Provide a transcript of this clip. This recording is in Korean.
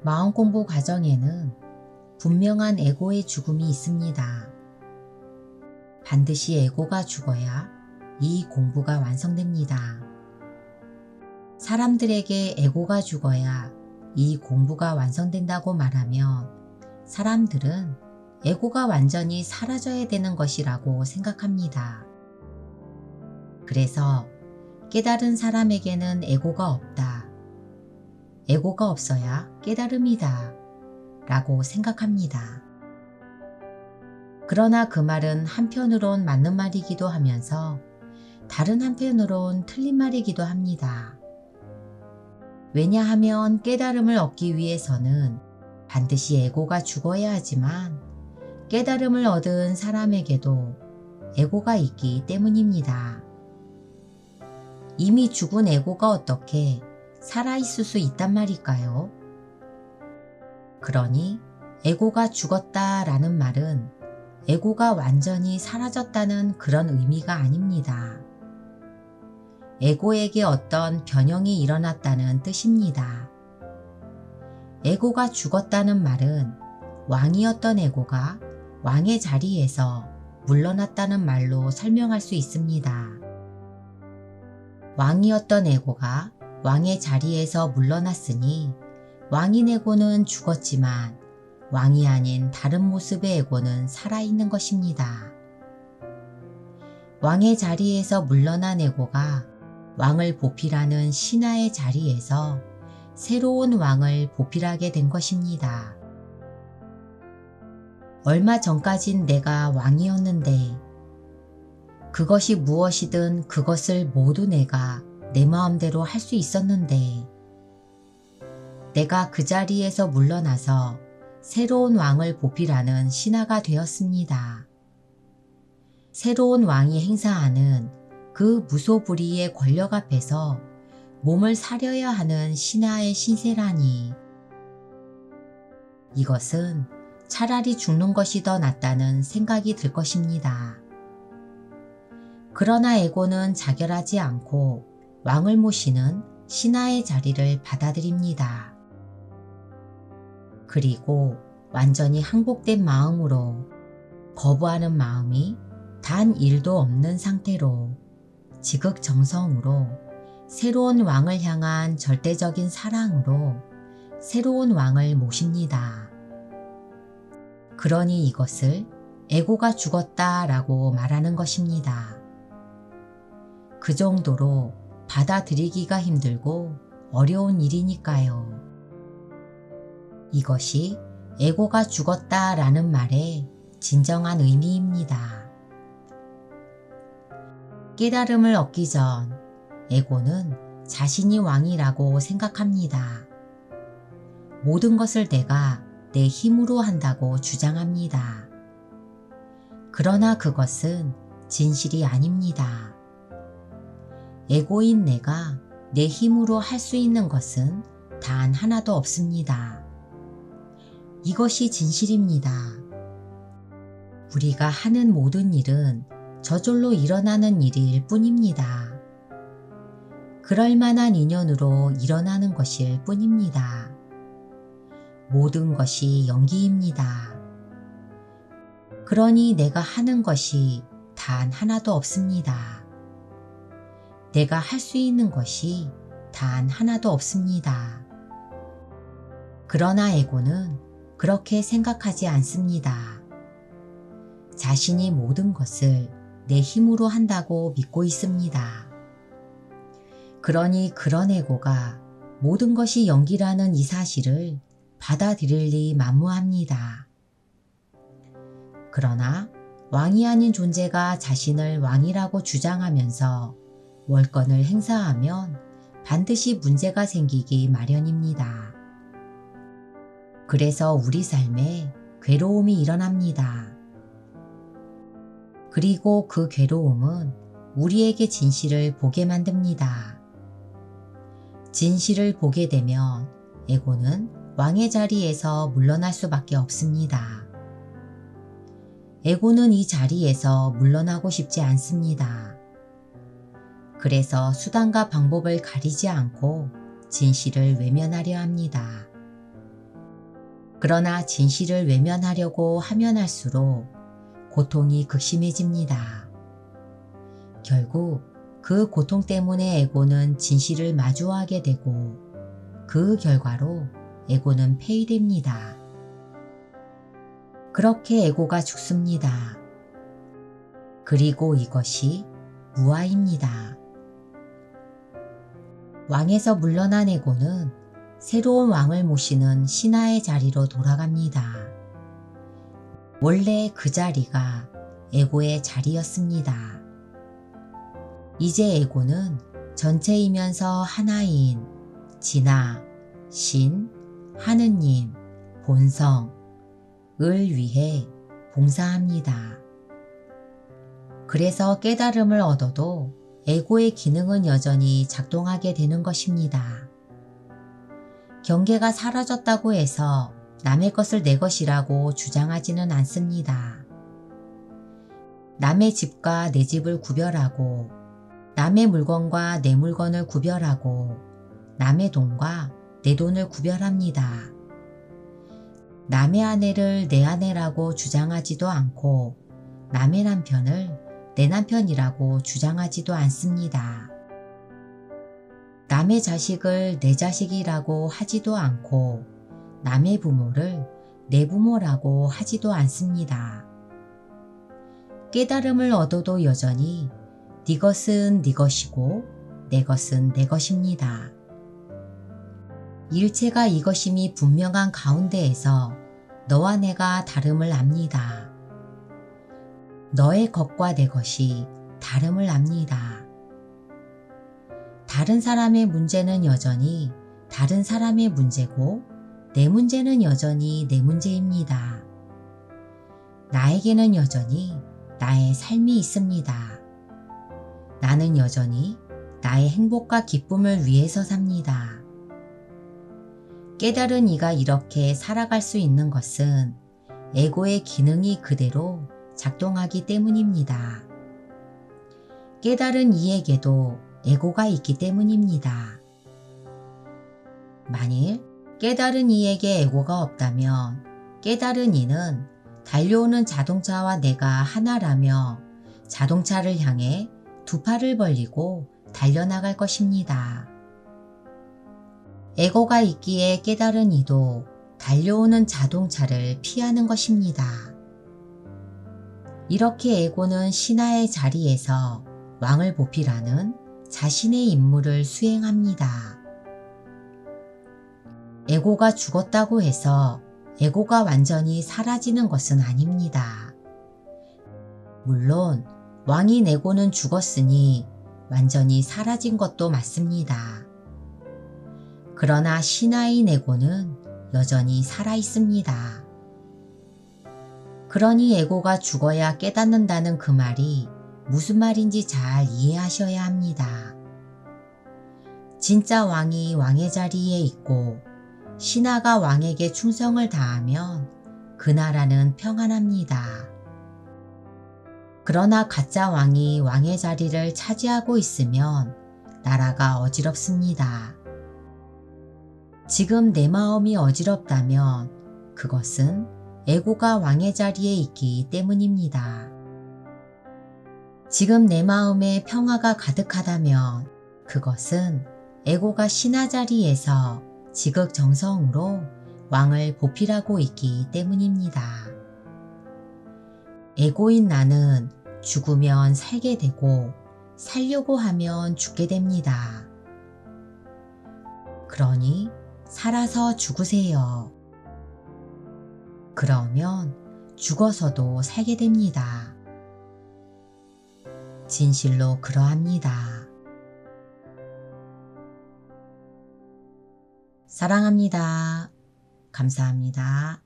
마음 공부 과정에는 분명한 에고의 죽음이 있습니다. 반드시 에고가 죽어야 이 공부가 완성됩니다. 사람들에게 에고가 죽어야 이 공부가 완성된다고 말하면 사람들은 에고가 완전히 사라져야 되는 것이라고 생각합니다. 그래서 깨달은 사람에게는 에고가 없다. 에고가 없어야 깨달음이다. 라고 생각합니다. 그러나 그 말은 한편으론 맞는 말이기도 하면서 다른 한편으론 틀린 말이기도 합니다. 왜냐하면 깨달음을 얻기 위해서는 반드시 에고가 죽어야 하지만 깨달음을 얻은 사람에게도 에고가 있기 때문입니다. 이미 죽은 에고가 어떻게 살아있을 수 있단 말일까요? 그러니 에고가 죽었다라는 말은 에고가 완전히 사라졌다는 그런 의미가 아닙니다. 에고에게 어떤 변형이 일어났다는 뜻입니다. 에고가 죽었다는 말은 왕이었던 에고가 왕의 자리에서 물러났다는 말로 설명할 수 있습니다. 왕이었던 에고가 왕의 자리에서 물러났으니 왕인 에고는 죽었지만 왕이 아닌 다른 모습의 에고는 살아있는 것입니다. 왕의 자리에서 물러난 에고가 왕을 보필하는 신하의 자리에서 새로운 왕을 보필하게 된 것입니다. 얼마 전까진 내가 왕이었는데 그것이 무엇이든 그것을 모두 내가 내 마음대로 할 수 있었는데 내가 그 자리에서 물러나서 새로운 왕을 보필하는 신하가 되었습니다. 새로운 왕이 행사하는 그 무소불위의 권력 앞에서 몸을 사려야 하는 신하의 신세라니 이것은 차라리 죽는 것이 더 낫다는 생각이 들 것입니다. 그러나 에고는 자결하지 않고 왕을 모시는 신하의 자리를 받아들입니다. 그리고 완전히 항복된 마음으로 거부하는 마음이 단 1도 없는 상태로 지극정성으로 새로운 왕을 향한 절대적인 사랑으로 새로운 왕을 모십니다. 그러니 이것을 에고가 죽었다라고 말하는 것입니다. 그 정도로 받아들이기가 힘들고 어려운 일이니까요. 이것이 에고가 죽었다라는 말의 진정한 의미입니다. 깨달음을 얻기 전 에고는 자신이 왕이라고 생각합니다. 모든 것을 내가 내 힘으로 한다고 주장합니다. 그러나 그것은 진실이 아닙니다. 에고인 내가 내 힘으로 할 수 있는 것은 단 하나도 없습니다. 이것이 진실입니다. 우리가 하는 모든 일은 저절로 일어나는 일일 뿐입니다. 그럴 만한 인연으로 일어나는 것일 뿐입니다. 모든 것이 연기입니다. 그러니 내가 하는 것이 단 하나도 없습니다. 내가 할 수 있는 것이 단 하나도 없습니다. 그러나 에고는 그렇게 생각하지 않습니다. 자신이 모든 것을 내 힘으로 한다고 믿고 있습니다. 그러니 그런 에고가 모든 것이 연기라는 이 사실을 받아들일 리 만무합니다. 그러나 왕이 아닌 존재가 자신을 왕이라고 주장하면서 월권을 행사하면 반드시 문제가 생기기 마련입니다. 그래서 우리 삶에 괴로움이 일어납니다. 그리고 그 괴로움은 우리에게 진실을 보게 만듭니다. 진실을 보게 되면 에고는 왕의 자리에서 물러날 수밖에 없습니다. 에고는 이 자리에서 물러나고 싶지 않습니다. 그래서 수단과 방법을 가리지 않고 진실을 외면하려 합니다. 그러나 진실을 외면하려고 하면 할수록 고통이 극심해집니다. 결국 그 고통 때문에 에고는 진실을 마주하게 되고 그 결과로 에고는 폐위됩니다. 그렇게 에고가 죽습니다. 그리고 이것이 무아입니다. 왕에서 물러난 에고는 새로운 왕을 모시는 신하의 자리로 돌아갑니다. 원래 그 자리가 에고의 자리였습니다. 이제 에고는 전체이면서 하나인 진화, 신, 하느님, 본성을 위해 봉사합니다. 그래서 깨달음을 얻어도 에고의 기능은 여전히 작동하게 되는 것입니다. 경계가 사라졌다고 해서 남의 것을 내 것이라고 주장하지는 않습니다. 남의 집과 내 집을 구별하고 남의 물건과 내 물건을 구별하고 남의 돈과 내 돈을 구별합니다. 남의 아내를 내 아내라고 주장하지도 않고 남의 남편을 내 남편이라고 주장하지도 않습니다. 남의 자식을 내 자식이라고 하지도 않고 남의 부모를 내 부모라고 하지도 않습니다. 깨달음을 얻어도 여전히 네 것은 네 것이고 내 것은 내 것입니다. 일체가 이것임이 분명한 가운데에서 너와 내가 다름을 압니다. 너의 것과 내 것이 다름을 압니다. 다른 사람의 문제는 여전히 다른 사람의 문제고 내 문제는 여전히 내 문제입니다. 나에게는 여전히 나의 삶이 있습니다. 나는 여전히 나의 행복과 기쁨을 위해서 삽니다. 깨달은 이가 이렇게 살아갈 수 있는 것은 에고의 기능이 그대로 작동하기 때문입니다. 깨달은 이에게도 에고가 있기 때문입니다. 만일 깨달은 이에게 에고가 없다면 깨달은 이는 달려오는 자동차와 내가 하나라며 자동차를 향해 두 팔을 벌리고 달려나갈 것입니다. 에고가 있기에 깨달은 이도 달려오는 자동차를 피하는 것입니다. 이렇게 에고는 신하의 자리에서 왕을 보필하는 자신의 임무를 수행합니다. 에고가 죽었다고 해서 에고가 완전히 사라지는 것은 아닙니다. 물론 왕인 에고는 죽었으니 완전히 사라진 것도 맞습니다. 그러나 신하인 에고는 여전히 살아 있습니다. 그러니 에고가 죽어야 깨닫는다는 그 말이 무슨 말인지 잘 이해하셔야 합니다. 진짜 왕이 왕의 자리에 있고 신하가 왕에게 충성을 다하면 그 나라는 평안합니다. 그러나 가짜 왕이 왕의 자리를 차지하고 있으면 나라가 어지럽습니다. 지금 내 마음이 어지럽다면 그것은 에고가 왕의 자리에 있기 때문입니다. 지금 내 마음에 평화가 가득하다면 그것은 에고가 신하 자리에서 지극정성으로 왕을 보필하고 있기 때문입니다. 에고인 나는 죽으면 살게 되고 살려고 하면 죽게 됩니다. 그러니 살아서 죽으세요. 그러면 죽어서도 살게 됩니다. 진실로 그러합니다. 사랑합니다. 감사합니다.